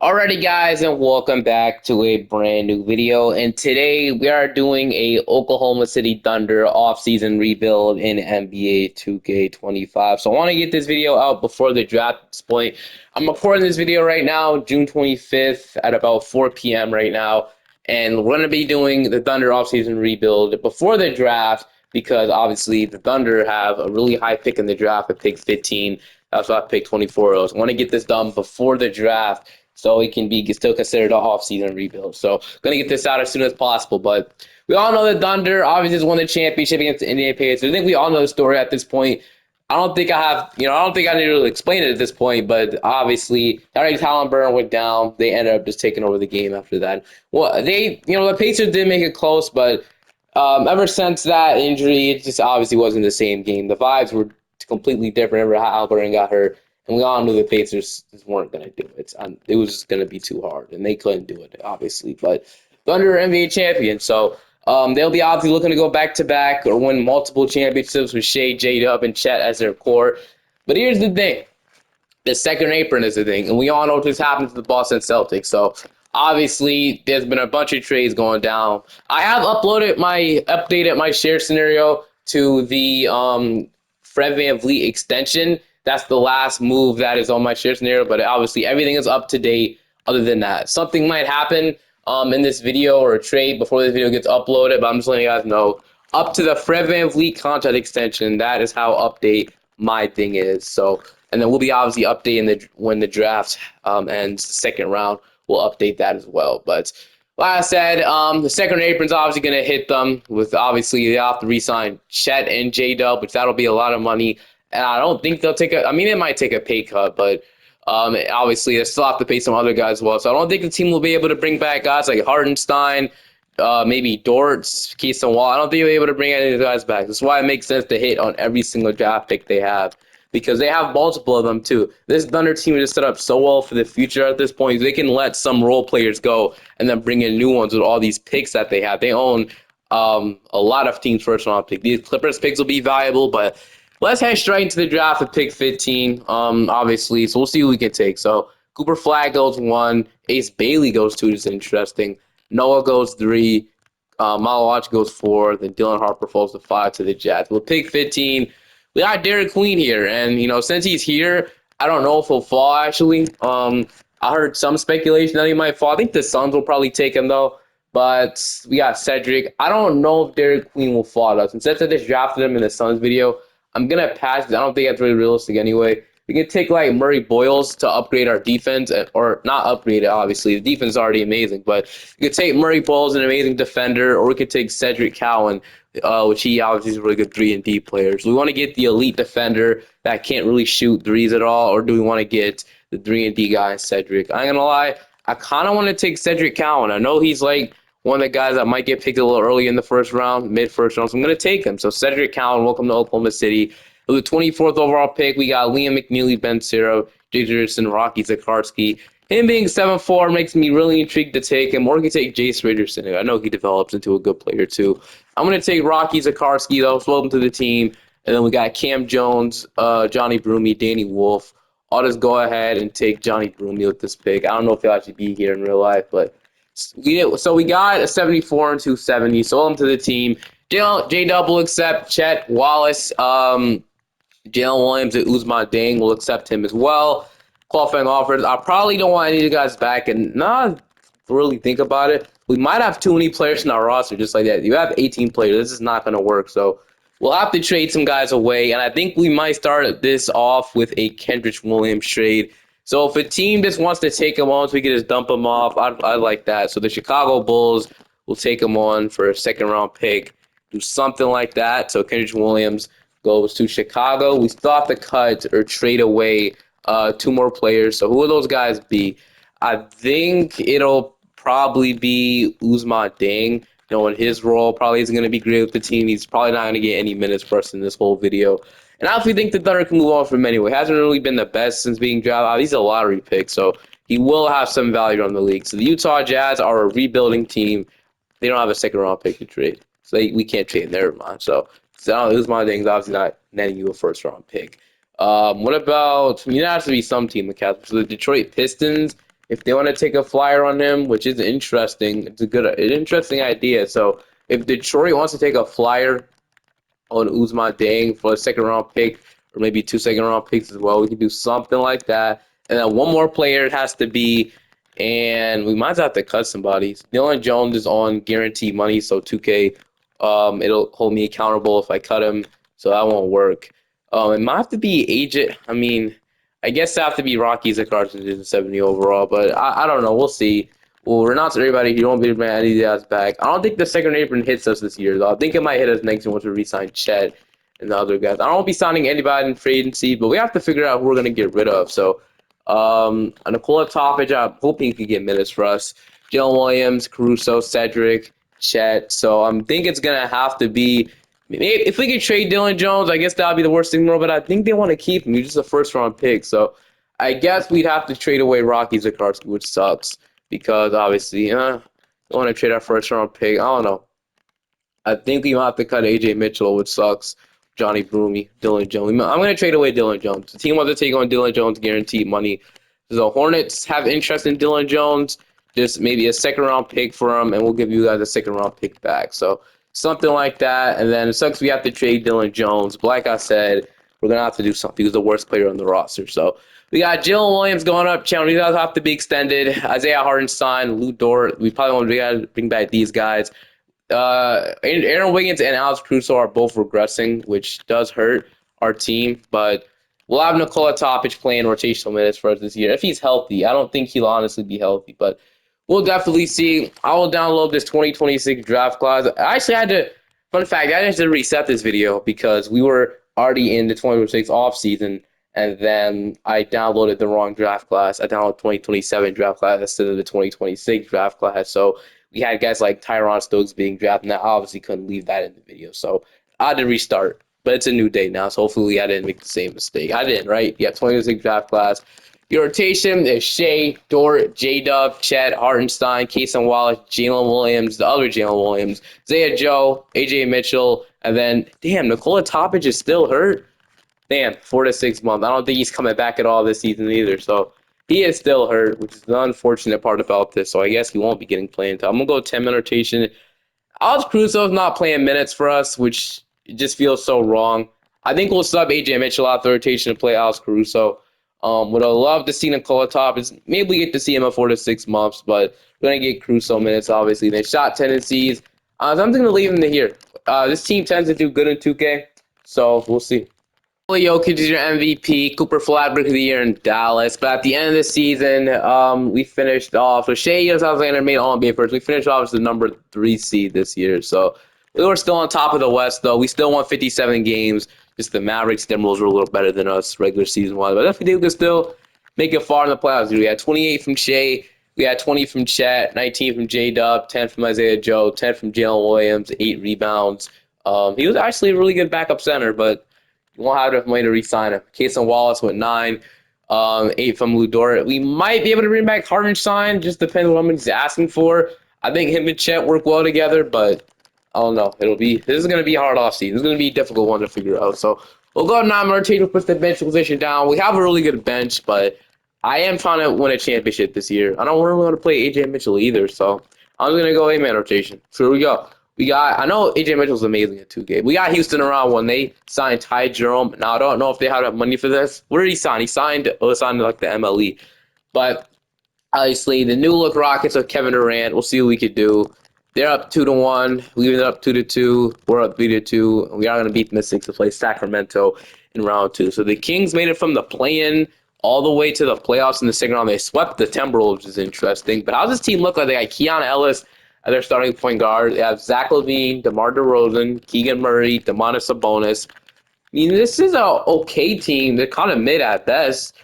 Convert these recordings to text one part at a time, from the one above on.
Alrighty guys, and welcome back to a brand new video. And today we are doing a Oklahoma City Thunder off-season rebuild in NBA 2K25. So I want to get this video out before the draft at this point. I'm recording this video right now, June 25th at about 4 p.m. right now. And we're going to be doing the Thunder off-season rebuild before the draft because obviously the Thunder have a really high pick in the draft at pick 15. That's why I picked 24. So I want to get this done before the draft so it can be still considered an off-season rebuild. So gonna get this out as soon as possible. But we all know the Thunder obviously just won the championship against the Indiana Pacers. I think we all know the story at this point. I don't think I don't think I need to explain it at this point, but obviously, Tyrese Halliburton went down. They ended up just taking over the game after that. Well, the Pacers did make it close, but ever since that injury, it just obviously wasn't the same game. The vibes were completely different ever Halliburton got hurt. And we all knew the Pacers just weren't going to do it. It was just going to be too hard, and they couldn't do it, obviously. But Thunder are NBA champions, so they'll be obviously looking to go back-to-back or win multiple championships with Shea, J-Dub, and Chet as their core. But here's the thing. The second apron is the thing, and we all know what just happened to the Boston Celtics. So obviously, there's been a bunch of trades going down. I have updated my share scenario to the Fred VanVleet extension. That's the last move that is on my share scenario, but obviously everything is up to date other than that. Something might happen in this video or a trade before this video gets uploaded, but I'm just letting you guys know. Up to the Fred VanVleet contract extension, that is how update my thing is. So, and then we'll be obviously updating when the draft ends, the second round. We'll update that as well. But like I said, the second apron's obviously going to hit them with obviously they have to re-sign Chet and J-Dub, which that'll be a lot of money. And I don't think they'll it might take a pay cut, but obviously they still have to pay some other guys as well. So I don't think the team will be able to bring back guys like Hartenstein, maybe Dortz, Keystone Wall. I don't think they'll be able to bring any of the guys back. That's why it makes sense to hit on every single draft pick they have because they have multiple of them too. This Thunder team is set up so well for the future at this point. They can let some role players go and then bring in new ones with all these picks that they have. They own a lot of teams' first round pick. These Clippers picks will be valuable, but let's head straight into the draft at pick 15, obviously. So we'll see who we can take. So Cooper Flag goes 1. Ace Bailey goes 2. Is interesting. Noah goes 3. Malawach goes 4. Then Dylan Harper falls to 5 to the Jazz. With pick 15, we got Derek Queen here. And, since he's here, I don't know if he'll fall, actually. I heard some speculation that he might fall. I think the Suns will probably take him, though. But we got Cedric. I don't know if Derek Queen will fall to us. And since I just drafted him in the Suns video, I'm going to pass because I don't think that's really realistic anyway. We can take like Murray Boyles to upgrade our defense, or not upgrade it, obviously. The defense is already amazing, but we could take Murray Boyles, an amazing defender, or we could take Cedric Cowan, which he obviously is a really good 3-and-D player. So we want to get the elite defender that can't really shoot threes at all, or do we want to get the 3-and-D guy, Cedric? I'm going to lie, I kind of want to take Cedric Cowan. I know he's like one of the guys that might get picked a little early in the first round, mid-first round. So I'm going to take him. So Cedric Cowan, welcome to Oklahoma City. With the 24th overall pick, we got Liam McNeely, Ben Siro, Richardson, Rocky Zakarsky. Him being 7'4" makes me really intrigued to take him. Or we can take Jace Richardson. I know he develops into a good player too. I'm going to take Rocky Zakarsky, though. Welcome to the team. And then we got Cam Jones, Johnny Broomy, Danny Wolf. I'll just go ahead and take Johnny Broomy with this pick. I don't know if he'll actually be here in real life, but so we got a 74 and 270. So welcome to the team. J-Dub will accept Chet Wallace. Jalen Williams and Ousmane Dieng will accept him as well. Qualifying offers. I probably don't want any of you guys back, and not really think about it. We might have too many players in our roster just like that. You have 18 players. This is not going to work. So we'll have to trade some guys away, and I think we might start this off with a Kendrick Williams trade. So if a team just wants to take him on so we can just dump him off, I like that. So the Chicago Bulls will take him on for a second-round pick, do something like that. So Kendrick Williams goes to Chicago. We still have to cut or trade away 2 more players. So who will those guys be? I think it'll probably be Ousmane Dieng. In his role probably isn't going to be great with the team. He's probably not going to get any minutes for us in this whole video. And I actually think the Thunder can move on from him anyway. Hasn't really been the best since being drafted. He's a lottery pick, so he will have some value on the league. So the Utah Jazz are a rebuilding team. They don't have a second-round pick to trade. So we can't trade. Never mind. So Ousmane Dieng is obviously not netting you a first-round pick. What about – it has to be some team, the Cavs. So the Detroit Pistons if they want to take a flyer on him, which is interesting, it's an interesting idea. So if Detroit wants to take a flyer on Ousmane Dieng for a second round pick, or maybe 2 second round picks as well, we can do something like that. And then one more player it has to be, and we might have to cut somebody. Dylan Jones is on guaranteed money, so 2K, it'll hold me accountable if I cut him, so that won't work. It might have to be agent. I mean, I guess it have to be Rocky Zakarson is 70 overall, but I don't know. We'll see. Well, we're not everybody. You don't be man. Eddie Diaz back. I don't think the second apron hits us this year, though. I think it might hit us next year once we re-sign Chet and the other guys. I don't be signing anybody in free agency, but we have to figure out who we're gonna get rid of. So, Nikola Topic, I'm hoping he could get minutes for us. Jalen Williams, Caruso, Cedric, Chet. So I'm think it's gonna have to be. Maybe if we could trade Dylan Jones, I guess that would be the worst thing in the world. But I think they want to keep him. He's just a first round pick. So I guess we'd have to trade away Rocky Zakarsky, which sucks because obviously, don't want to trade our first round pick. I don't know. I think we might have to cut AJ Mitchell, which sucks. Johnny Broomy, Dylan Jones. I'm going to trade away Dylan Jones. The team wants to take on Dylan Jones, guaranteed money. The Hornets have interest in Dylan Jones, just maybe a second round pick for him, and we'll give you guys a second round pick back. So something like that. And then it sucks we have to trade Dylan Jones. But like I said, we're going to have to do something. He's the worst player on the roster. So we got Jalen Williams going up. Channel, you guys have to be extended. Isaiah Hartenstein, Lou Dort. We probably want to bring back these guys. Aaron Wiggins and Alex Caruso are both regressing, which does hurt our team. But we'll have Nikola Topic playing rotational minutes for us this year if he's healthy. I don't think he'll honestly be healthy, but we'll definitely see. I will download this 2026 draft class. I actually had to. Fun fact: I had to reset this video because we were already in the 2026 off season, and then I downloaded the wrong draft class. I downloaded 2027 draft class instead of the 2026 draft class. So we had guys like Tyron Stokes being drafted, and I obviously couldn't leave that in the video. So I had to restart. But it's a new day now, so hopefully I didn't make the same mistake. I didn't, right? Yeah, 26 draft class. Your rotation is Shea, Dort, J-Dub, Chet, Hartenstein, Cason Wallace, Jalen Williams, the other Jalen Williams, Zaya Joe, AJ Mitchell, and then, damn, Nikola Topic is still hurt. Damn, 4 to 6 months. I don't think he's coming back at all this season either. So he is still hurt, which is the unfortunate part about this. So I guess he won't be getting playing time. I'm going to go 10-minute rotation. Alex Caruso is not playing minutes for us, which just feels so wrong. I think we'll sub AJ Mitchell out the rotation to play Alex Caruso. Would I love to see Nikola Topic? Maybe we get to see him in 4 to 6 months, but we're going to get Caruso minutes, obviously. They shot tendencies. So I'm going to leave him to here. This team tends to do good in 2K, so we'll see. Jokic is your MVP, Cooper Flag of the Year in Dallas. But at the end of the season, we finished off. So Shea Alexander made All-NBA first. We finished off as the number 3 seed this year. So we were still on top of the West, though. We still won 57 games. Just the Mavericks, Timberwolves were a little better than us regular season-wise. But definitely we could still make it far in the playoffs. We had 28 from Shea. We had 20 from Chet, 19 from J-Dub, 10 from Isaiah Joe, 10 from Jalen Williams, 8 rebounds. He was actually a really good backup center, but we won't have enough money to re-sign him. Cason Wallace with 9, 8 from Lou Dort. We might be able to bring back Hartenstein. Just depends on what he's asking for. I think him and Chet work well together, but I don't know. This is going to be a hard offseason. This is going to be a difficult one to figure out. So we'll go 9-minute rotation, put the bench position down. We have a really good bench, but I am trying to win a championship this year. I don't really want to play AJ Mitchell either, so I'm going to go 8-man rotation. So here we go. I know AJ Mitchell's amazing at 2K. We got Houston around when they signed Ty Jerome. Now, I don't know if they have enough money for this. What did he sign? He signed like the MLE. But obviously, the new look Rockets of Kevin Durant. We'll see what we could do. They're up 2-1. We ended up 2-2. We're up 3-2. We are going to beat the Mystics to play Sacramento in round 2. So the Kings made it from the play-in all the way to the playoffs in the second round. They swept the Timberwolves, which is interesting. But how does this team look like? They got Keon Ellis as their starting point guard. They have Zach LaVine, DeMar DeRozan, Keegan Murray, Domantas Sabonis. I mean, this is a okay team. They're kind of mid at best,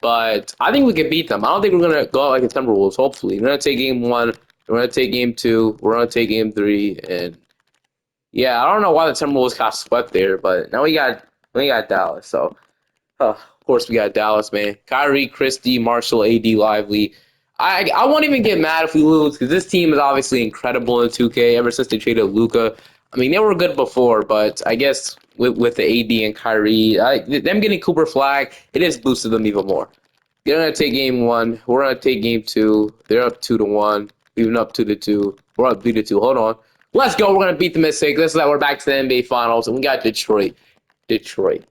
but I think we can beat them. I don't think we're going to go out like the Timberwolves, hopefully. We're going to take game 1. We're going to take game 2. We're going to take game 3. And, yeah, I don't know why the Timberwolves got swept there, but now we got Dallas. So, of course, we got Dallas, man. Kyrie, Christie, Marshall, AD, Lively. I won't even get mad if we lose because this team is obviously incredible in 2K ever since they traded Luka. I mean, they were good before, but I guess with the AD and Kyrie, them getting Cooper Flag, it has boosted them even more. They're gonna take game one. We're gonna take game two. They're up 2-1. Even up 2-2. We're up 3-2. Hold on. Let's go. We're gonna beat the Mystics. Let's let we're back to the NBA Finals, and we got Detroit. Detroit.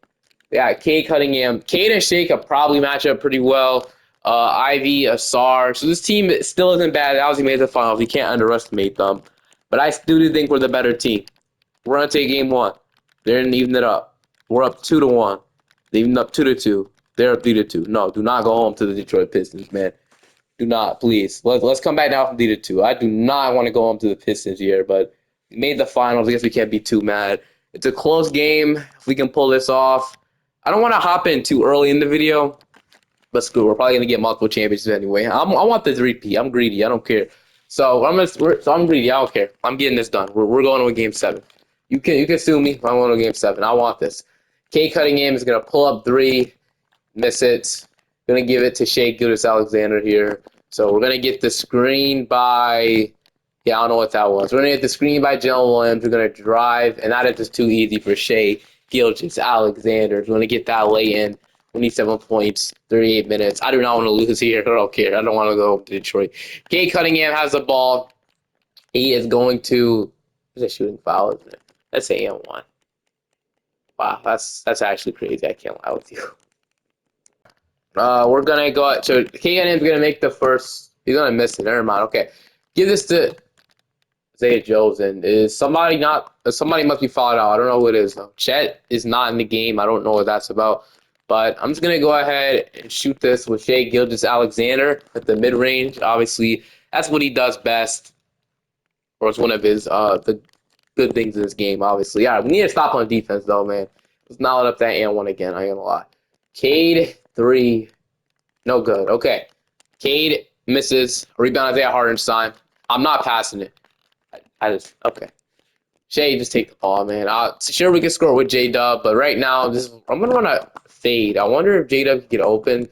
Yeah, Cade Cunningham. Cade and Shea could probably match up pretty well. Ivy, Asar. So this team still isn't bad. They obviously made the finals. You can't underestimate them. But I still do think we're the better team. We're gonna take game one. They're gonna even it up. We're up 2-1. They even up 2-2. They're up 3-2. No, do not go home to the Detroit Pistons, man. Do not, please. Let's come back now from 3-2. I do not want to go home to the Pistons here, but we made the finals. I guess we can't be too mad. It's a close game. If we can pull this off. I don't want to hop in too early in the video, but screw. We're probably gonna get multiple championships anyway. I want the 3P. I'm greedy. I don't care. So I'm greedy. I don't care. I'm getting this done. We're going to game 7. You can sue me. I'm going to game 7. I want this. Cade Cunningham is gonna pull up 3, miss it. Gonna give it to Shai Gilgeous-Alexander here. So we're gonna get the screen by. Yeah, I don't know what that was. We're gonna get the screen by Jalen Williams. We're gonna drive, and that is just too easy for Shai Gilgeous-Alexander. We're gonna get that lay in. 27 points, 38 minutes. I do not want to lose here. I don't care. I don't want to go to Detroit. Cade Cunningham has the ball. He is going to. Is a shooting foul, isn't it? Let's say and 1. Wow, that's actually crazy. I can't lie with you. We're gonna go. So Cade gonna make the first. He's gonna miss it. Never mind. Okay, give this to Isaiah Jones. And is somebody not? Somebody must be fouled out. I don't know who it is though. Chet is not in the game. I don't know what that's about. But I'm just gonna go ahead and shoot this with Shai Gilgeous-Alexander at the mid range. Obviously, that's what he does best, or it's one of his the good things in this game. Obviously, yeah. We need to stop on defense though, man. Let's not let up that and 1 again. I ain't gonna lie. Cade 3, no good. Okay, Cade misses. Rebound Isaiah Hartenstein. I'm not passing it. I just okay. Shai, just take the ball, man. Sure we can score with J-Dub, but right now I'm gonna run a fade. I wonder if J-Dub can get open.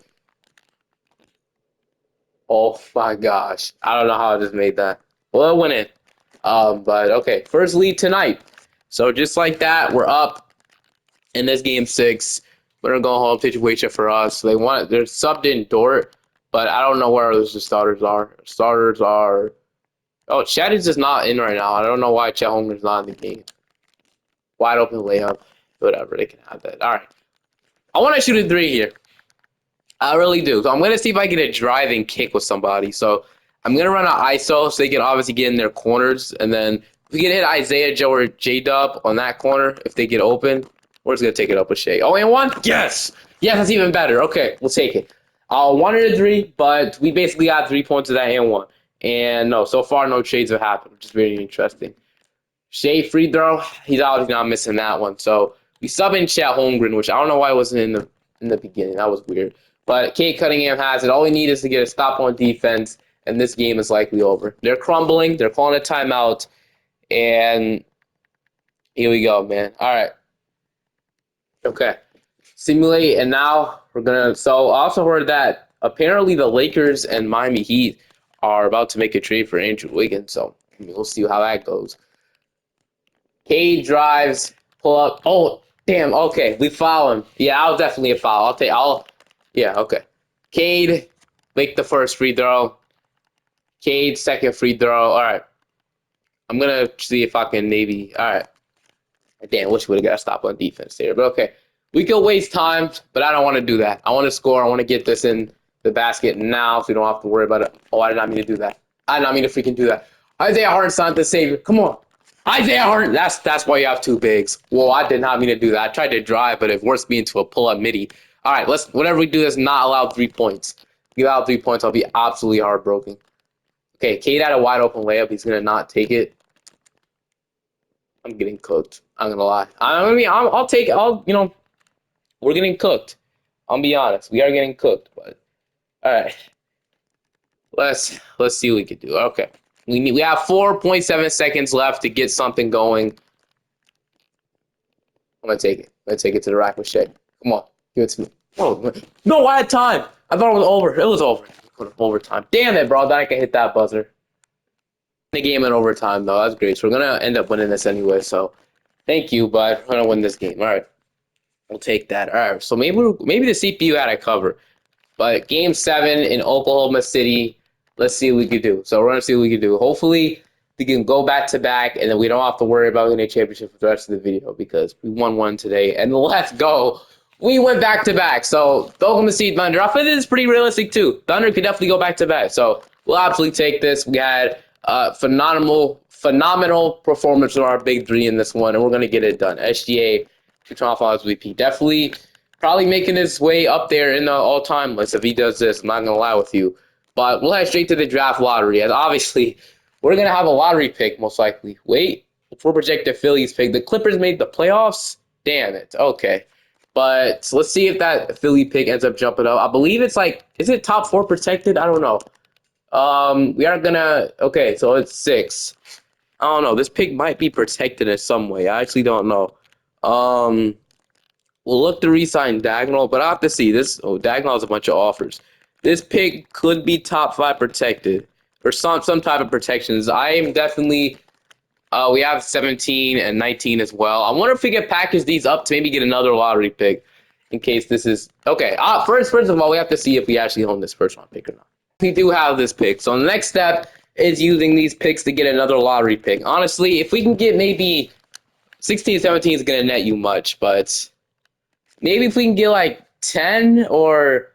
Oh my gosh, I don't know how I just made that. Well, it went in. But okay, first lead tonight. So just like that, we're up in this game 6. We're gonna go home situation for us. They're subbed in Dort, but I don't know where the starters are. Starters are. Oh, Chet is just not in right now. I don't know why Chet Holmgren's not in the game. Wide open layup. Whatever, they can have that. All right. I want to shoot a 3 here. I really do. So I'm going to see if I get a driving kick with somebody. So I'm going to run an ISO so they can obviously get in their corners. And then if we can hit Isaiah Joe or J-Dub on that corner, if they get open, we're just going to take it up with Shai. Oh, and 1? Yes! Yes, that's even better. Okay, we'll take it. 1 or 3, but we basically got 3 points of that and 1. And no, so far no trades have happened, which is very interesting. Shai free throw, he's obviously not missing that one. So we sub in Chet Holmgren, which I don't know why it wasn't in the beginning. That was weird. But Cade Cunningham has it. All we need is to get a stop on defense, and this game is likely over. They're crumbling. They're calling a timeout, and here we go, man. All right. Okay. Simulate, and now we're gonna. So I also heard that apparently the Lakers and Miami Heat are about to make a trade for Andrew Wiggins. So we'll see how that goes. Cade drives, pull up. Oh, damn. Okay, we foul him. Yeah, I'll definitely a foul. Yeah, okay. Cade, make the first free throw. Cade, second free throw. All right. I'm going to see if I can maybe. All right. Damn, wish we would have got to stop on defense there. But okay. We could waste time, but I don't want to do that. I want to score. I want to get this in the basket now so we don't have to worry about it. Oh, I did not mean to do that. I did not mean to freaking do that. Isaiah Hartenstein, the savior. Come on. Isaiah Harden, that's why you have 2 bigs. Whoa, I did not mean to do that. I tried to drive, but it works me into a pull-up midi. All right, whatever we do is not allow 3 points. If you allow 3 points, I'll be absolutely heartbroken. Okay, Cade had a wide open layup. He's gonna not take it. I'm getting cooked. I'm gonna lie. I'll take it. We're getting cooked. I'll be honest. We are getting cooked. But all right, let's see what we can do. Okay. We have 4.7 seconds left to get something going. I'm gonna take it. I'm gonna take it to the rack with Shai. Come on, give it to me. Oh no, I had time. I thought it was over. It was over. Overtime. Damn it, bro. Then I can hit that buzzer. The game in overtime though. That's great. So we're gonna end up winning this anyway. So thank you, but we're gonna win this game. All right, we'll take that. All right. So maybe the CPU had a cover. But game 7 in Oklahoma City, let's see what we can do. So we're gonna see what we can do. Hopefully we can go back to back, and then we don't have to worry about winning a championship for the rest of the video because we won one today. And let's go. We went back to back. So the Oklahoma City Thunder. I think this is pretty realistic too. Thunder could definitely go back to back. So we'll absolutely take this. We had phenomenal performance from our big three in this one, and we're gonna get it done. SGA, two-time Finals MVP, definitely probably making his way up there in the all-time list if he does this. I'm not gonna lie with you, but we'll head straight to the draft lottery, as obviously we're gonna have a lottery pick most likely. Wait, before projected Phillies pick, the Clippers made the playoffs. Damn it. Okay. But let's see if that Philly pick ends up jumping up. I believe it's like, is it top 4 protected? I don't know. We are gonna, okay, so it's 6. I don't know. This pick might be protected in some way. I actually don't know. We'll look to re-sign Dagnall, but I have to see this. Oh, Dagnall has a bunch of offers. This pick could be top 5 protected or some type of protections. I am definitely. We have 17 and 19 as well. I wonder if we could package these up to maybe get another lottery pick in case this is okay. First of all, we have to see if we actually own this first round pick or not. We do have this pick, so the next step is using these picks to get another lottery pick. Honestly, if we can get maybe 16, 17 is gonna net you much, but maybe if we can get like 10 or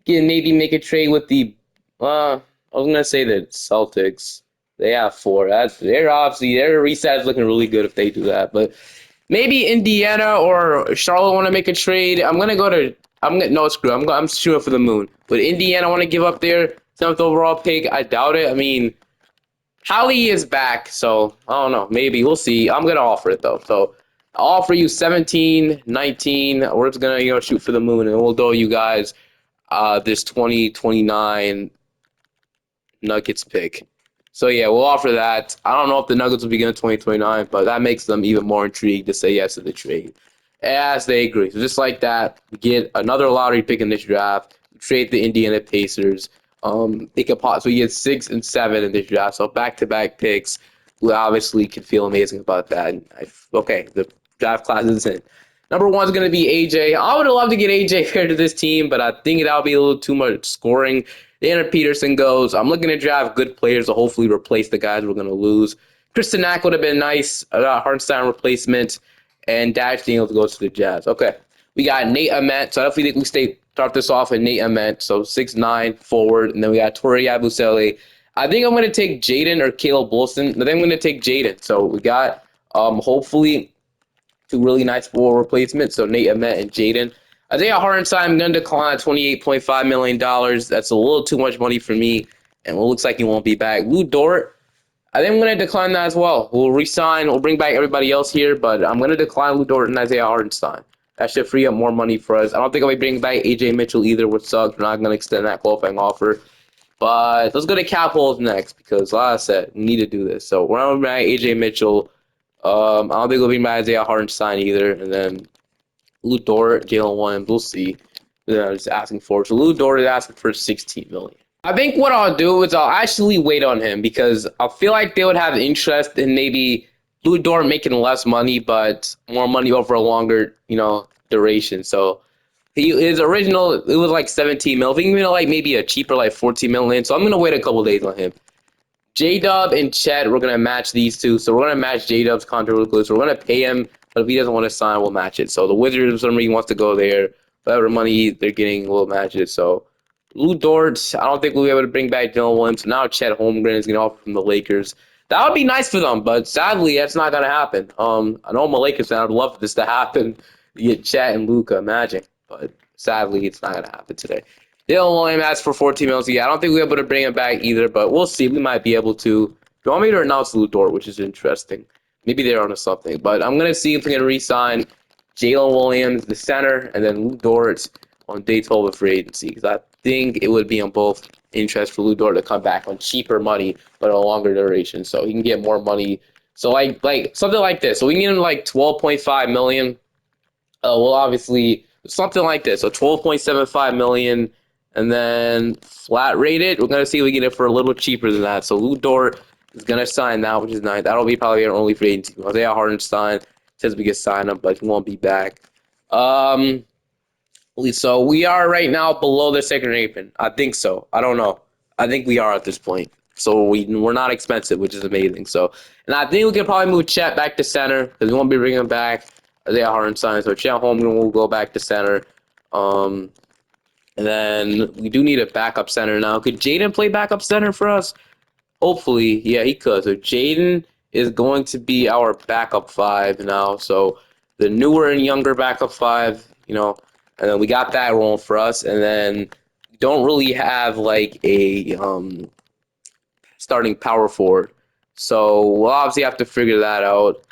maybe make a trade with the I was gonna say the Celtics. They have 4. They're obviously their reset is looking really good if they do that. But maybe Indiana or Charlotte want to make a trade. No, screw. I'm shooting for the moon. But Indiana want to give up their 7th overall pick. I doubt it. I mean, Hallie is back, so I don't know. Maybe we'll see. I'm gonna offer it though. So I'll offer you 17, 19. We're just gonna shoot for the moon, and we'll throw you guys this 2029 Nuggets pick. So yeah, we'll offer that. I don't know if the Nuggets will begin in 2029, but that makes them even more intrigued to say yes to the trade. As they agree. So just like that, we get another lottery pick in this draft, trade the Indiana Pacers. They could possibly get 6 and 7 in this draft. So back-to-back picks. We obviously can feel amazing about that. Okay, the draft class is in. Number 1 is going to be AJ. I would have loved to get AJ paired to this team, but I think that would be a little too much scoring. Tanner Peterson goes. I'm looking to draft good players to hopefully replace the guys we're going to lose. Kristen Nack would have been nice. Hartenstein replacement. And Dash Daniels goes to the Jazz. Okay. We got Nate Ament. So I definitely think we start this off with Nate Ament. So 6'9" forward. And then we got Tori Yabusele. I think I'm going to take Jaden or Caleb Wilson. I think I'm going to take Jaden. So we got hopefully 2 really nice forward replacements. So Nate Ament and Jaden. Isaiah Hartenstein, I'm going to decline at $28.5 million. That's a little too much money for me, and it looks like he won't be back. Lou Dort, I think I'm going to decline that as well. We'll resign. We'll bring back everybody else here, but I'm going to decline Lou Dort and Isaiah Hartenstein. That should free up more money for us. I don't think I'll be bringing back A.J. Mitchell either, which sucks. We're not going to extend that qualifying offer. But let's go to cap holes next because, like I said, we need to do this. So we're not going to bring back A.J. Mitchell. I don't think we'll bring back Isaiah Hartenstein either, and then Lou Dort, Jalen Williams, we'll see. Just asking for it. So Lou Dort is asking for $16 million. I think what I'll do is I'll actually wait on him because I feel like they would have interest in maybe Lou Dort making less money, but more money over a longer, duration. So his original it was like 17 mil. I think like maybe a cheaper like 14 million. So I'm gonna wait a couple days on him. J-Dub and Chet, we're gonna match these two. So we're gonna match J-Dub's contract with Clippers. We're gonna pay him. But if he doesn't want to sign, we'll match it. So the Wizards, for some reason, wants to go there. Whatever money they're getting, we'll match it. So Lou Dort, I don't think we'll be able to bring back Jalen Williams. So now Chet Holmgren is going to offer from the Lakers. That would be nice for them, but sadly, that's not going to happen. I know I'm a Lakers fan. I'd love this to happen. You get Chet and Luka, magic. But sadly, it's not going to happen today. Jalen Williams asked for $14 million. Yeah, I don't think we'll be able to bring him back either, but we'll see. We might be able to. Do you want me to announce Lou Dort, which is interesting? Maybe they're onto something. But I'm going to see if we can re-sign Jalen Williams, the center, and then Lou Dort on day 12 of free agency. Because I think it would be on both interest for Lou Dort to come back on cheaper money, but a longer duration. So he can get more money. So like something like this. So we can get him like $12.5 million. Well, obviously, something like this. So $12.75 million. And then flat rated, we're going to see if we get it for a little cheaper than that. So Lou Dort is going to sign now, which is nice. That'll be probably our only free agency. Isaiah Hartenstein says we can sign him, but he won't be back. So we are right now below the second apron. I think so. I don't know. I think we are at this point. So we're not expensive, which is amazing. So, and I think we can probably move Chet back to center because we won't be bringing him back. They are Hartenstein, so Chet Holmgren will go back to center. Um, and then we do need a backup center now. Could Jaden play backup center for us? Hopefully, yeah, he could. So Jaden is going to be our backup five now. So the newer and younger backup five, and then we got that rolling for us. And then we don't really have like a starting power forward. So we'll obviously have to figure that out.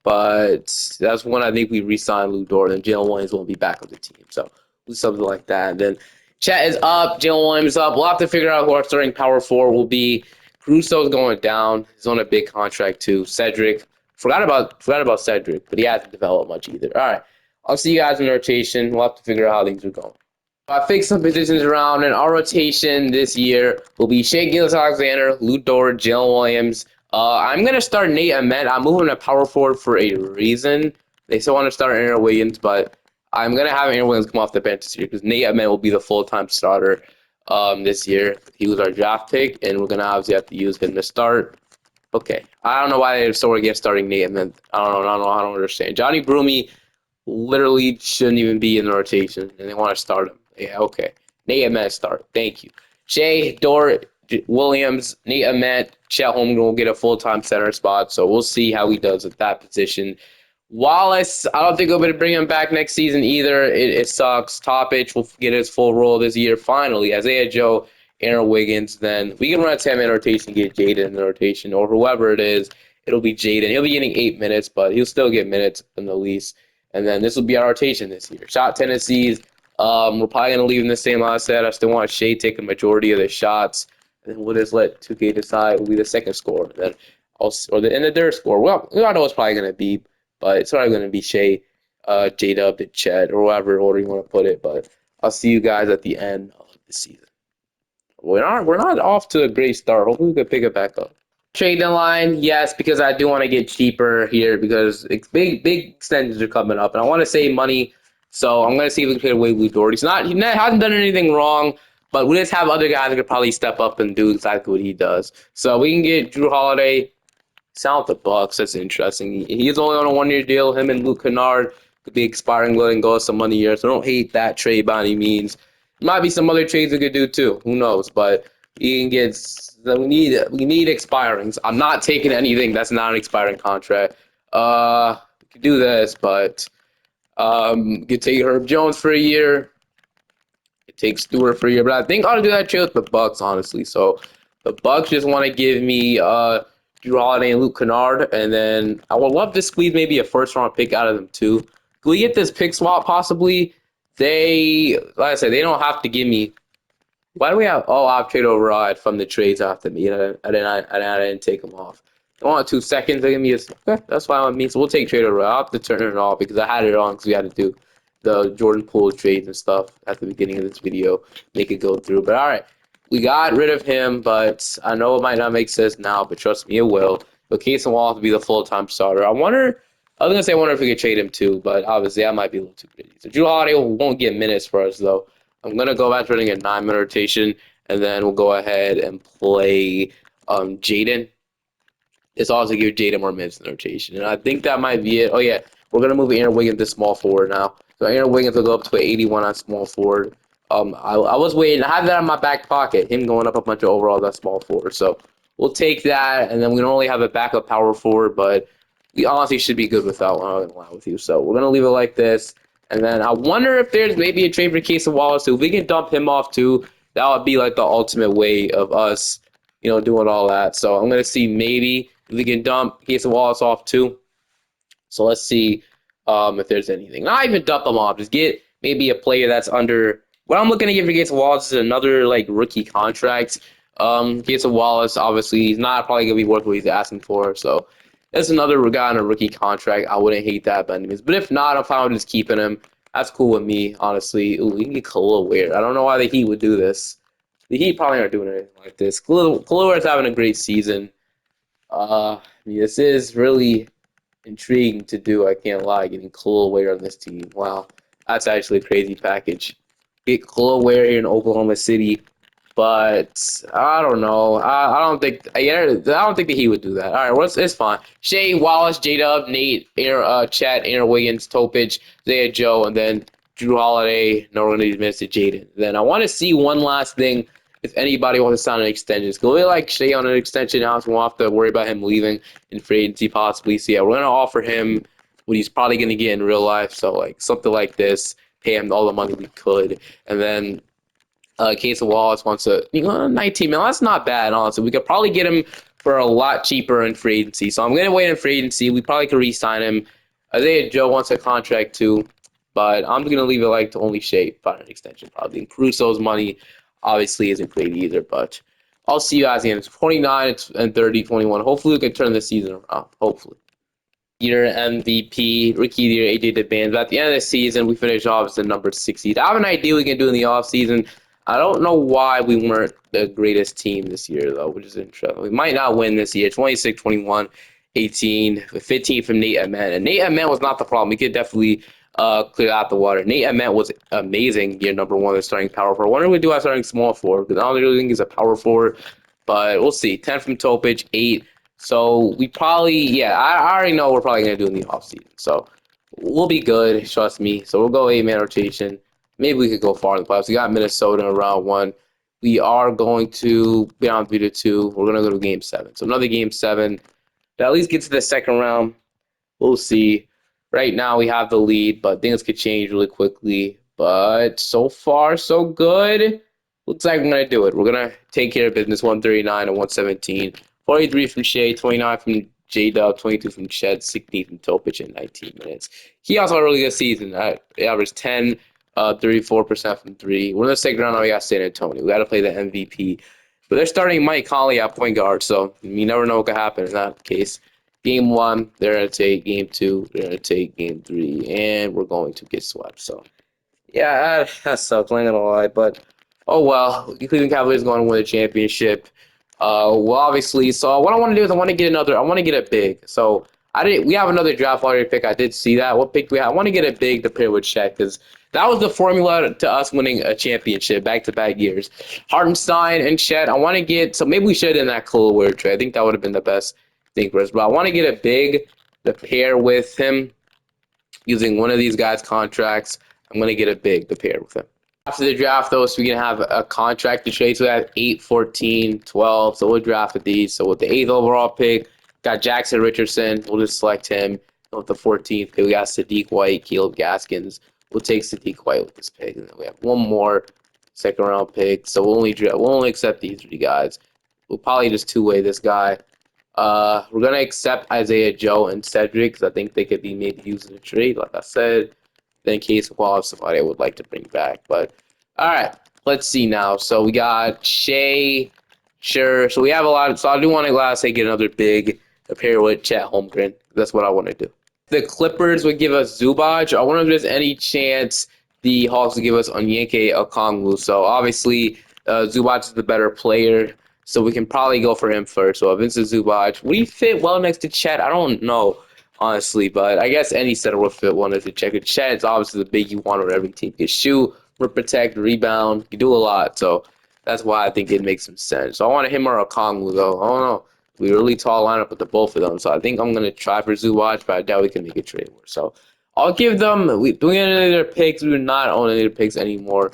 But that's when I think we re-sign Lou Dort and Jalen Williams won't be back on the team. So do something like that. And then Chet is up, Jalen Williams is up. We'll have to figure out who our starting power forward will be. Caruso's going down. He's on a big contract too. Cedric. Forgot about Cedric, but he hasn't developed much either. All right. I'll see you guys in the rotation. We'll have to figure out how things are going. I fixed some positions around, and our rotation this year will be Shea Gilgeous-Alexander, Lou Dort, Jalen Williams. I'm going to start Nate Ahmed. I'm moving to power forward for a reason. They still want to start Aaron Wiggins, but I'm going to have Aaron Wiggins come off the bench this year because Nate Ahmed will be the full-time starter this year. He was our draft pick, and we're going to obviously have to use him to start. Okay. I don't know why they're so against starting Nate Ahmed. I don't understand. Johnny Broomy literally shouldn't even be in the rotation, and they want to start him. Yeah, okay. Nate Ahmed start. Thank you. Shea, Dort, Williams, Nate Ahmed, Chet Holmgren will get a full-time center spot, so we'll see how he does at that position. Wallace, I don't think we'll be able to bring him back next season either. It sucks. Toppich will get his full role this year. Finally, Isaiah Joe, Aaron Wiggins, then we can run a 10-man rotation, get Jaden in the rotation, or whoever it is. It'll be Jaden. He'll be getting 8 minutes, but he'll still get minutes in the least. And then this will be our rotation this year. Shot tendencies, we're probably going to leave them the same. Like I said, I still want Shea take a majority of the shots. And then we'll just let 2K decide who'll be the second scorer. Then and the third scorer. Well, we don't know what's probably going to be, but it's probably going to be Shea, J-Dub, and Chet, or whatever order you want to put it. But I'll see you guys at the end of the season. We're not off to a great start. Hopefully we can pick it back up. Trade deadline, yes, because I do want to get cheaper here because it's big extensions are coming up, and I want to save money. So I'm gonna see if we can trade away Lou Dort. He hasn't done anything wrong, but we just have other guys that could probably step up and do exactly what he does. So we can get Drew Holiday. Sound with the Bucks. That's interesting. He's only on a 1-year deal. Him and Luke Kennard could be expiring, letting go of some money here. So don't hate that trade by any means. There might be some other trades we could do too. Who knows? But you can get. We need expirings. I'm not taking anything that's not an expiring contract. We could do this, but we could take Herb Jones for a year. It takes Stewart for a year, but I think I'll do that trade with the Bucks, honestly. So the Bucks just want to give me Drew Holiday and Luke Kennard, and then I would love to squeeze maybe a first-round pick out of them too. Can we get this pick swap possibly? Like I said, they don't have to give me. Why do we have? Oh, I've trade override from the trades after me. I didn't take them off. I want 2 seconds. They give me okay, that's fine with me. So we'll take trade override. I'll have to turn it off because I had it on because we had to do the Jordan Poole trades and stuff at the beginning of this video, make it go through. But all right, we got rid of him, but I know it might not make sense now, but trust me, it will. But Casey Wall to be the full-time starter. I wonder if we could trade him too, but obviously that might be a little too greedy. So Drew Holiday won't get minutes for us though. I'm gonna go back to running a 9-minute rotation, and then we'll go ahead and play Jaden. It's also give Jaden more minutes in the rotation, and I think that might be it. Oh yeah, we're gonna move Aaron Wiggins to small forward now. So Aaron Wiggins will go up to an 81 on small forward. I was waiting. I had that in my back pocket. Him going up a bunch of overalls at small forward. So we'll take that, and then we normally have a backup power forward, but we honestly should be good without one. I'm gonna lie with you. So we're gonna leave it like this, and then I wonder if there's maybe a trade for Casey Wallace too. If we can dump him off too, that would be like the ultimate way of us, doing all that. So I'm gonna see maybe if we can dump Casey Wallace off too. So let's see if there's anything. Not even dump them off. Just get maybe a player that's under. What I'm looking to give for Gates Wallace is another like rookie contract. Gates Wallace, obviously, he's not probably gonna be worth what he's asking for. So that's another guy on a rookie contract. I wouldn't hate that by any means. But if not, I'm fine with just keeping him. That's cool with me, honestly. Ooh, we can get Khalil Ware. I don't know why the Heat would do this. The Heat probably aren't doing anything like this. Khalil Ware's having a great season. This is really intriguing to do. I can't lie, getting Khalil Ware on this team. Wow. That's actually a crazy package. Get Chloe Ware here in Oklahoma City, but I don't know. I don't think I don't think that he would do that. All right, well, it's fine. Shea, Wallace, J Dub, Nate, Chat, Aaron Wiggins, Topich, Zaya Joe, and then Drew Holiday. No one needs minutes to Jaden. Then I want to see one last thing. If anybody wants to sign an extension, it's going to like Shea on an extension now, so we won't have to worry about him leaving in free agency possibly. So yeah, we're gonna offer him what he's probably gonna get in real life. So like something like this, pay him all the money we could, and then Case of Wallace wants 19 million. That's not bad, honestly. We could probably get him for a lot cheaper in free agency. So I'm going to wait in free agency. We probably could re-sign him. Isaiah Joe wants a contract too, but I'm going to leave it like to only Shea for an extension probably. And Caruso's money obviously isn't great either, but I'll see you guys again. It's 29 and 30, 21. Hopefully we can turn this season around. Hopefully. Year MVP, rookie year, AJ DeBans. But at the end of the season, we finished off as the number 6 seed. I have an idea we can do in the offseason. I don't know why we weren't the greatest team this year, though, which is interesting. We might not win this year. 26, 21, 18, 15 from Nate Ament. And Nate Ament was not the problem. We could definitely clear out the water. Nate Ament was amazing year number 1 as starting power forward. What do we do as starting small forward? Because I don't really think he's a power forward, but we'll see. 10 from Topich, 8. So we probably, yeah, I already know we're probably going to do in the offseason. So we'll be good, trust me. So we'll go 8-man rotation. Maybe we could go far in the playoffs. We got Minnesota in round 1. We are going to be on 3-2. We're going to go to game 7. So another game 7 to at least get to the second round. We'll see. Right now we have the lead, but things could change really quickly. But so far, so good. Looks like we're going to do it. We're going to take care of business. 139 and 117. 43 from Shea, 29 from J-Dub, 22 from Chet, 16 from Topich in 19 minutes. He also had a really good season. He averaged 10, 34% from 3. We're in the second round now. We got San Antonio. We got to play the MVP. But they're starting Mike Conley at point guard, so you never know what could happen in that case. Game 1, they're going to take game 2, they're going to take game 3, and we're going to get swept. So, yeah, that sucks, I'm not going to lie. But, oh well, Cleveland Cavaliers going to win the championship. Well, obviously, so what I want to do is I want to get a big. So we have another draft lottery pick. I did see that. What pick do we have? I want to get a big to pair with Chet because that was the formula to us winning a championship back-to-back years. Hartenstein and Chet. I want to get, so maybe we should in that Chloe Ware trade. I think that would have been the best thing for us. But I want to get a big to pair with him using one of these guys' contracts. I'm going to get a big to pair with him. After the draft, though, so we can have a contract to trade. So we have 8, 14, 12. So we'll draft with these. So with the 8th overall pick, got Jackson Richardson. We'll just select him. And with the 14th pick, we got Sadiq White, Caleb Gaskins. We'll take Sadiq White with this pick. And then we have one more second-round pick. So we'll only accept these 3 guys. We'll probably just two-way this guy. We're going to accept Isaiah Joe and Cedric because I think they could be made use of the trade, like I said. In case of somebody I would like to bring back. But all right, let's see now. So we got Shea, sure. So we have a lot. So I do want to say get another big to pair with Chet Holmgren. That's what I want to do. The Clippers would give us Zubac. I wonder if there's any chance the Hawks would give us Onyeka Okongwu. So obviously Zubac is the better player. So we can probably go for him first. So Vincent Zubac, would he fit well next to Chet? I don't know. Honestly, but I guess any center will fit one as a checker. Chet is obviously the big you want on every team. You can shoot, protect, rebound, you do a lot. So that's why I think it makes some sense. So I want him or a Kongwu, though. I don't know. We really tall lineup with the both of them. So I think I'm going to try for Zubac, but I doubt we can make a trade war. So I'll give them, do we own any of their picks? We do not own any of their picks anymore.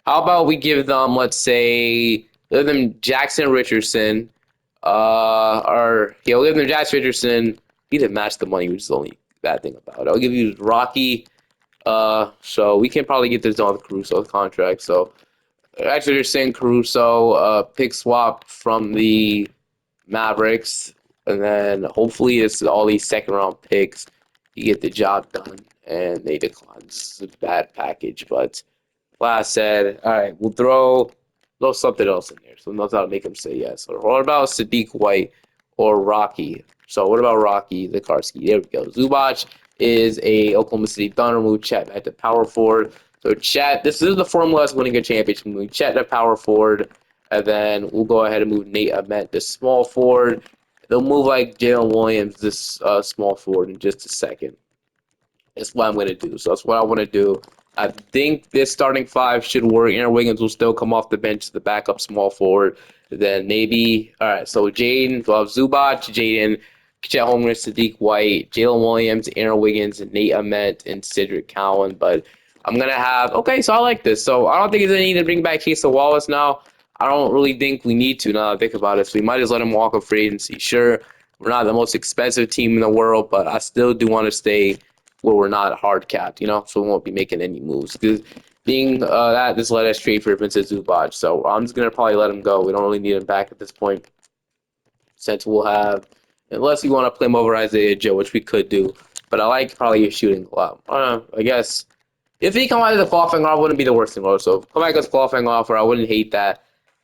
How about we give them, let's say, give them Jackson Richardson. We'll give them Jackson Richardson. He didn't match the money, which is the only bad thing about it. I'll give you Rocky. So we can probably get this done with Caruso's contract. So actually, you're saying Caruso pick swap from the Mavericks, and then hopefully it's all these second round picks. You get the job done, and they decline. This is a bad package, but like I said, all right, we'll throw something else in there. So knows how to make him say yes. Or what about Sadiq White or Rocky? So what about Rocky Zakarsky? There we go. Zubac is a Oklahoma City Thunder. Move Chet at the power forward. So Chet, this is the formula that's winning a championship. Move Chet to power forward, and then we'll go ahead and move Nate Ament to small forward. They'll move like Jalen Williams this small forward in just a second. That's what I'm going to do. So that's what I want to do. I think this starting five should work. Aaron Wiggins will still come off the bench as the backup small forward. Then maybe, all right, so Jaden, we'll have Zubac, Jaden, Chet Holmgren, Sadiq White, Jalen Williams, Aaron Wiggins, Nate Ahmet, and Cedric Cowan. But I'm going to have, okay, so I like this. So I don't think there's any need to bring back Casey Wallace now. I don't really think we need to now that I think about it. So we might just let him walk up free agency. Sure, we're not the most expensive team in the world, but I still do want to stay where we're not hard capped, so we won't be making any moves. Because being that, just let us trade for Vincent Zubac. So I'm just going to probably let him go. We don't really need him back at this point, since we'll have, unless you want to play him over Isaiah Joe, which we could do. But I like probably your shooting a lot. I guess if he come out as a qualifying offer, wouldn't be the worst thing. Also, come back as a qualifying offer, I wouldn't hate that.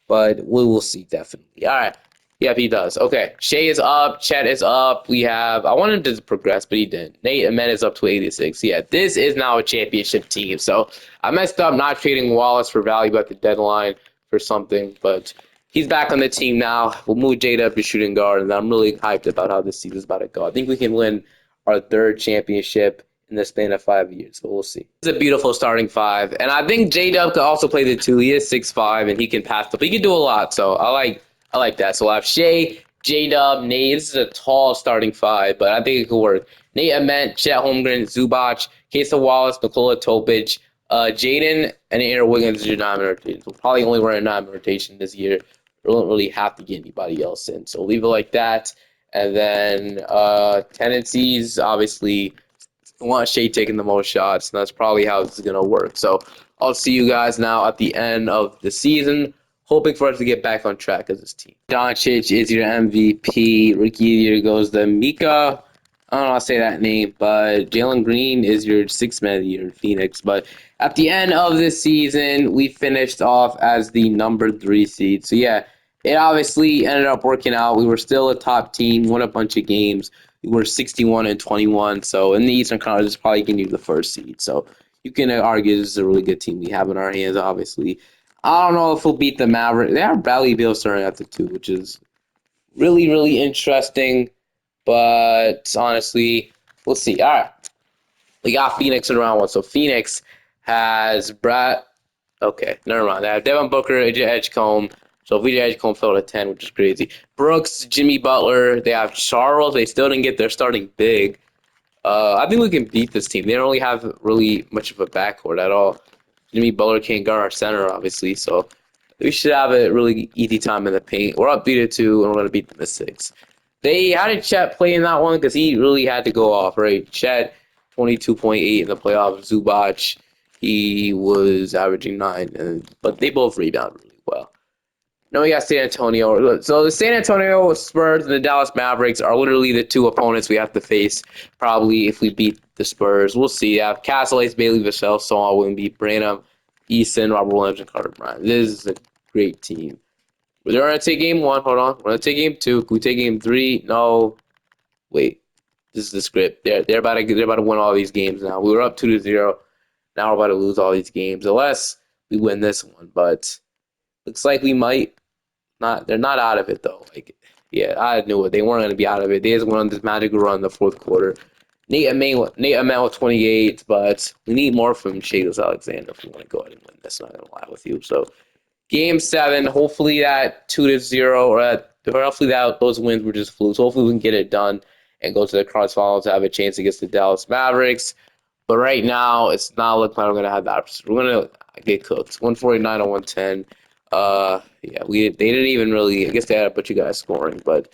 But we will see, definitely. All right. Yep, he does. Okay. Shea is up. Chet is up. We have, I wanted him to progress, but he didn't. Nate Ahmed is up to 86. Yeah, this is now a championship team. So I messed up not trading Wallace for value at the deadline for something, but he's back on the team now. We'll move Jada up to shooting guard, and I'm really hyped about how this season's about to go. I think we can win our third championship in the span of 5 years. So we'll see. It's a beautiful starting five. And I think J-Dub could also play the two. He is 6'5", and he can pass the. He can do a lot. So I like that. So we'll have Shea, J-Dub, Nate. This is a tall starting five, but I think it could work. Nate Ament, Chet Holmgren, Zubac, Kesa Wallace, Nikola Topic, Jaden, and Aaron Wiggins is your non rotation. We'll probably only run a non-rotation this year. We don't really have to get anybody else in. So leave it like that. And then tendencies, obviously, we want Shea taking the most shots, and that's probably how this is going to work. So I'll see you guys now at the end of the season, hoping for us to get back on track as this team. Doncic is your MVP. Rookie of the year goes to Mika. I don't know how to say that name, but Jalen Green is your sixth man of the year in Phoenix. But at the end of the season, we finished off as the number 3 seed. So, yeah, it obviously ended up working out. We were still a top team, won a bunch of games. We were 61-21. So in the Eastern Conference, it's probably going to be the first seed. So you can argue this is a really good team we have in our hands, obviously. I don't know if we'll beat the Mavericks. They have Bradley Beal starting at the 2, which is really, really interesting. But honestly, we'll see. All right. We got Phoenix in round 1. So Phoenix has Brad. Okay, never mind. They have Devin Booker, AJ Edgecombe. So VJ Edgecombe fell to 10, which is crazy. Brooks, Jimmy Butler. They have Charles. They still didn't get their starting big. I think we can beat this team. They don't really have really much of a backcourt at all. Jimmy Butler can't guard our center, obviously, so we should have a really easy time in the paint. We're up 3-2, and we're going to beat them to 6. How did Chet play in that one? Because he really had to go off, right? Chet, 22.8 in the playoffs. Zubac, he was averaging 9, but they both rebounded really well. Now we got San Antonio. So the San Antonio Spurs and the Dallas Mavericks are literally the 2 opponents we have to face probably if we beat the Spurs. We'll see. I have Castle, Bailey, Vassell, Saul, Wimby, Branham, Easton, Robert Williams, and Carter Bryant. This is a great team. We're going to take game 1. Hold on. We're going to take game 2. Can we take game 3? No. Wait. This is the script. They're about to win all these games now. We were up 2-0. Now we're about to lose all these games unless we win this one. But looks like we might. They're not out of it though. I knew it. They weren't going to be out of it. They just went on this magical run in the fourth quarter. Nate Ahmed with 28, but we need more from Shea Alexander if we want to go ahead and win this. I'm not going to lie with you. So, game 7. Hopefully that 2-0 or hopefully those wins were just flukes. Hopefully we can get it done and go to the quarterfinals to have a chance against the Dallas Mavericks. But right now, it's not looking like we're going to have that. We're going to get cooked. 149-110. They didn't even really. I guess they had to put you guys scoring, but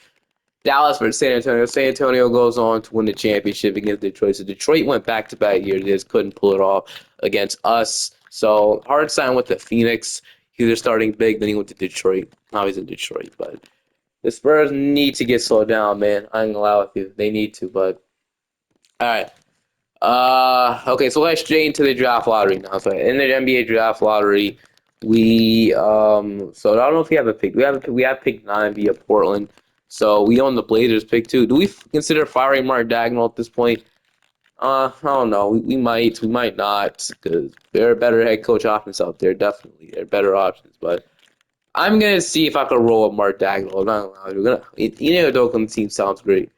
Dallas versus San Antonio. San Antonio goes on to win the championship against Detroit. So Detroit went back-to-back years. They just couldn't pull it off against us. So hard sign with the Phoenix. He was starting big, then he went to Detroit. Now he's in Detroit, but the Spurs need to get slowed down, man. I ain't gonna lie with you. They need to, but all right. Okay, so let's straight into the draft lottery now. So in the NBA draft lottery, so I don't know if we have a pick. We have pick 9 via Portland. So we own the Blazers pick 2. Do we consider firing Mark Dagnall at this point? I don't know. We might not, because there are better head coach options out there. Definitely, there are better options. But I'm gonna see if I can roll up Mark Dagnall. I'm not gonna lie. We're gonna. Dokum team sounds great.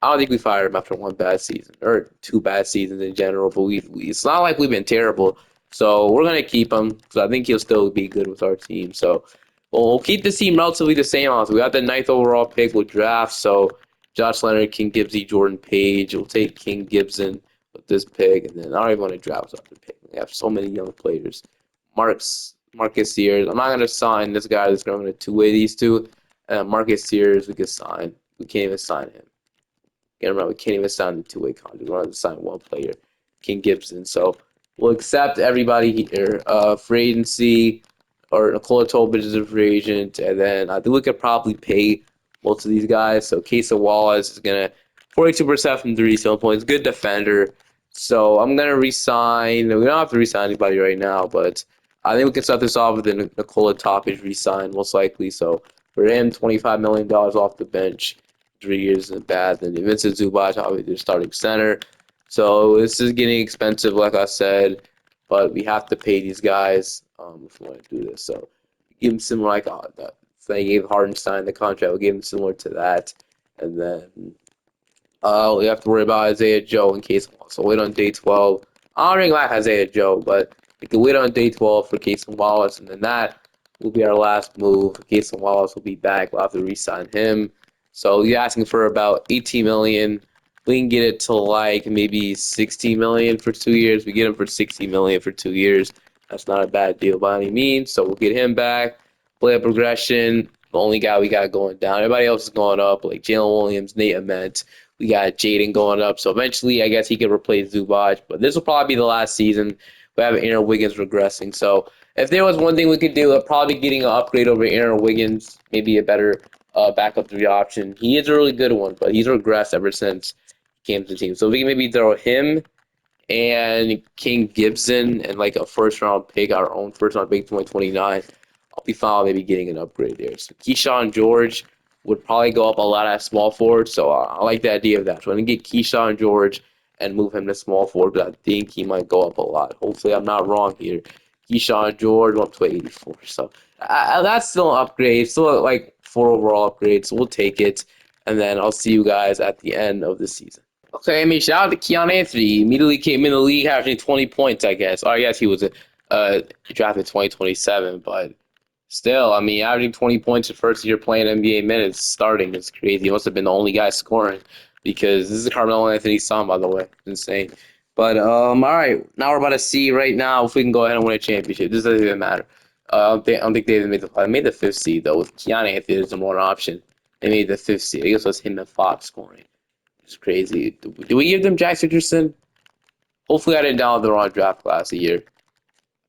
I don't think we fired him after one bad season or two bad seasons in general. But it's not like we've been terrible. So we're gonna keep him because I think he'll still be good with our team. So we'll keep the team relatively the same. Also, we got the ninth overall pick with draft. So Josh Leonard, King Gibbsy, Jordan Page. We'll take King Gibson with this pick, and then I don't even want to draft without the pick. We have so many young players. Marcus Sears. I'm not gonna sign this guy that's going to two-way these two. Marcus Sears, we could sign. We can't even sign him. Again, remember, we can't even sign the two-way contract. We're going to sign one player, King Gibson. So we'll accept everybody here. Free agency, or Nikola Tolbridge is a free agent, and then I think we could probably pay most of these guys. So Kesa Wallace is gonna 42% from three, 7 points, good defender. So I'm gonna resign. We don't have to resign anybody right now, but I think we can start this off with the Nikola Topic resign most likely. So for him, $25 million off the bench. 3 years isn't bad. Then Vincent Zubac, obviously, the starting center. So this is getting expensive, like I said, but we have to pay these guys if we want to do this. So give them similar like that. So they gave Hardenstein the contract. We gave him similar to that, and then we have to worry about Isaiah Joe in case. So wait on day 12. I don't really like Isaiah Joe, but we can wait on day 12 for Casey Wallace, and then that will be our last move. Casey Wallace will be back. We'll have to re-sign him. So you're asking for about 18 million. We can get it to like maybe 60 million for 2 years. We get him for 60 million for 2 years. That's not a bad deal by any means. So we'll get him back. Player progression. The only guy we got going down. Everybody else is going up, like Jalen Williams, Nate Ament. We got Jaden going up. So eventually, I guess he could replace Zubac. But this will probably be the last season. We have Aaron Wiggins regressing. So if there was one thing we could do, probably getting an upgrade over Aaron Wiggins, maybe a better backup three option. He is a really good one, but he's regressed ever since he came to the team. So we can maybe throw him and King Gibson and like a first round pick, our own first round pick, 2029. I'll be fine maybe getting an upgrade there. So Keyshawn George would probably go up a lot at small forward. So I like the idea of that. So I'm going to get Keyshawn George and move him to small forward, but I think he might go up a lot. Hopefully, I'm not wrong here. Keyshawn George went up to 84. So that's still an upgrade. Still like 4 overall upgrades. So we'll take it. And then I'll see you guys at the end of the season. Okay, I mean, shout out to Keon Anthony. He immediately came in the league averaging 20 points, I guess. Or I guess he was drafted 2027, but still, I mean, averaging 20 points the first year playing NBA minutes starting is crazy. He must have been the only guy scoring because this is Carmelo Anthony's son, by the way. Insane. But all right, now we're about to see right now if we can go ahead and win a championship. This doesn't even matter. I don't think they even made the. They made the 5th seed though. With Keon Anthony as the more option, they made the 5th seed. I guess it was him and Fox scoring. It's crazy. Do we give them Jack Richardson? Hopefully, I didn't download the wrong draft class a year.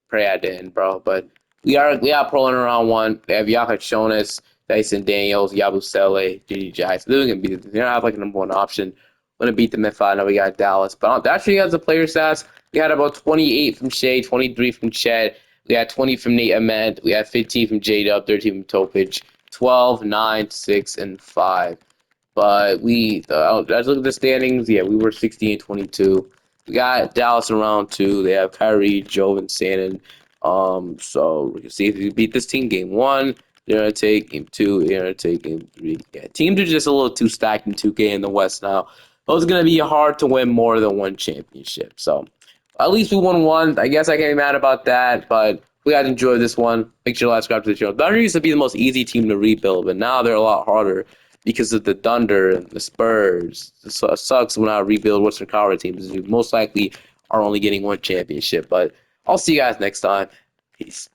Pray I didn't, bro. But we are pulling around one. They have Yaka Jonas, Dyson Daniels, Yabusele, JD Jackson. They're gonna beat them. They're not have like a number one option. We're gonna beat them in 5. Now we got Dallas. But actually, has the player stats. We had about 28 from Shea, 23 from Chet. We had 20 from Nate Ament. We had 15 from J-Dub, 13 from Topich, 12, 9, 6, and 5. But let's look at the standings. Yeah, we were 16 and 22. We got Dallas in round 2. They have Kyrie, Joe, and Shannon. So we can see if we beat this team game 1. They're gonna take game 2. They're gonna take game 3. Yeah, teams are just a little too stacked in 2K in the West now. So it's gonna be hard to win more than one championship. So at least we won one. I guess I can't be mad about that, but we guys enjoyed this one. Make sure to subscribe to the channel. Thunder used to be the most easy team to rebuild, but now they're a lot harder because of the Thunder and the Spurs. So it sucks when I rebuild Western Conference teams. You most likely are only getting one championship. But I'll see you guys next time. Peace.